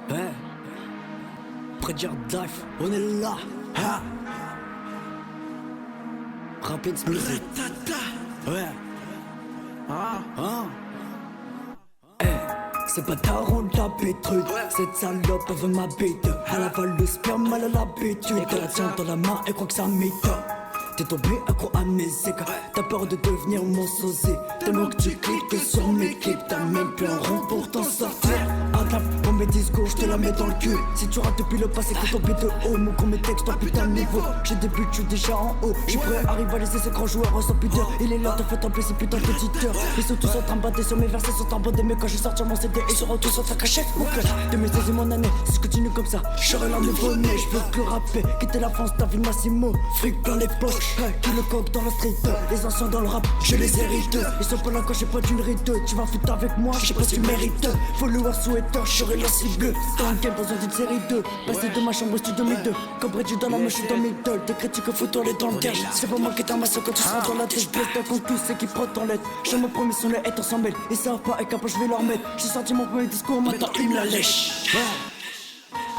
Ouais. Prédire Life, on est là. Ha. Rapid music. Ouais. C'est pas ta ronde d'habitude. Cette salope elle veut ma bite. Elle avale le sperme, elle a l'habitude. Elle la tient dans la main et croit que ça m'étonne. T'es tombé accro à mes écarts. T'as peur de devenir mon sosie. Tellement que tu cliques sur mes clips. T'as même plus un rond pour t'en sortir. Attrape pour mes discours, j'te la mets dans le cul. Si tu rates depuis le passé, que tombé de haut. Mon con mes textes en putain de niveau. J'ai des buts, j'suis déjà en haut. J'suis prêt à rivaliser ces grands joueurs sans pudeur. Il est l'heure de faire tomber ces putains de petiteurs. Ils sont tous en train de battre sur mes versets, sont en bande. Mais quand je sortir mon CD, ils seront tous en train de cacher mon cœur. De mes saisies mon année, si je continue comme ça, j'aurai l'âme nouveau-né. J'veux que rapper, quitter la France, David Massimo. Fric dans les poches. Qui le coque dans la street, les anciens dans le rap, je les hérite. Ils sont pas là quand j'ai pas d'une rite. Tu vas foutre avec moi, je sais pas si tu mérites. Follower souhaiteur, je serai la cible. Dans une game dans une série 2. Passé de ma chambre au studio 2002. Comme Bridget dans la mèche, je suis dans middle. Des critiques foutent les dans le cash. C'est pas moi qui t'amasse quand tu seras dans la tête. Je blesse d'un compte tous ceux qui frottent en lettres. Je me promets sur les haters s'en mêlent. Ils savent pas et capable, je vais leur mettre. J'ai sorti mon premier discours, maintenant ils me la lèchent.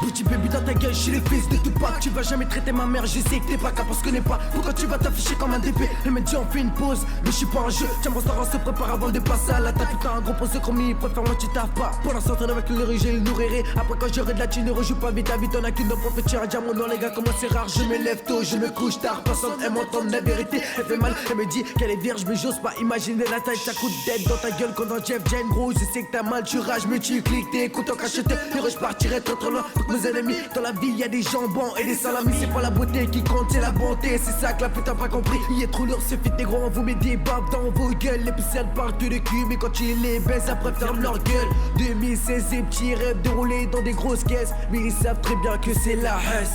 Petit baby dans ta gueule, j'suis les fils de Tupac. Tu vas jamais traiter ma mère, je sais que t'es pas capable, je connais pas. Pourquoi tu vas t'afficher comme un DP? Elle me dit on fait une pause, mais j'suis pas un jeu. Tiens mon star, on se prépare avant de passer à la table. Putain un gros pose chromie, préfère-moi tu taffes pas. Pour l'instant t'en avec le riz, je le nourrirai. Après quand j'aurai de la thune, ne rejoue pas vite, vite on a qu'une prophète. Tiens un diamant dans les gars, comment c'est rare. Je me lève tôt, je me couche tard. Personne aime entendre la vérité. Elle fait mal, elle me dit qu'elle est vierge, mais j'ose pas imaginer la taille. Ça coûte d'aide dans ta gueule quand dans Jeff Jane, gros. Je sais que t'as mal, tu rages, mais tu cliques, t'écoutes en cacheté. Et je partirai trop loin, toutes mes ennemis. Dans la vie y'a des jambons et des salamis. C'est pas la beauté qui compte, c'est la bonté. C'est ça que la putain pas compris. Il est trop lourd, c'est fit des gros, on vous met des babes dans vos gueules. Les pucelles partent de cul, mais quand tu les baisses après ferme leur gueule. 2016 et petits rêves de rouler dans des grosses caisses. Mais ils savent très bien que c'est la haisse.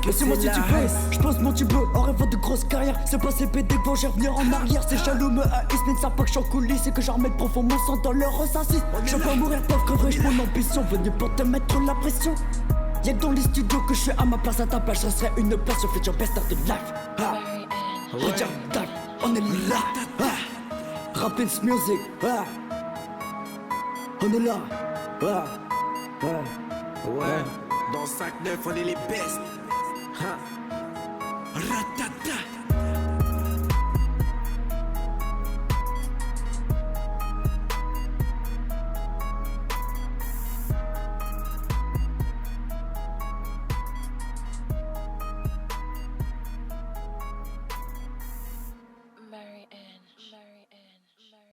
Laissez-moi si tu veux, j'pose mon tube en rêvant de grosse carrière. C'est pas ces PD bon, j'ai revenir en arrière. Ces jaloux me haïssent, mais ne savent pas que j'suis en coulisses. Et que j'en remets profond mon sang dans leur ressassis. Je veux pas mourir pauvre, creverai mon ambition. Venu pour te mettre la pression. Y'a que dans les studios que je suis à ma place, à ta place, je serai une place sur future best of the life. Regarde, on est là. Rapid music, on est là. Ouais, dans 5-9 on est les best. Ratata.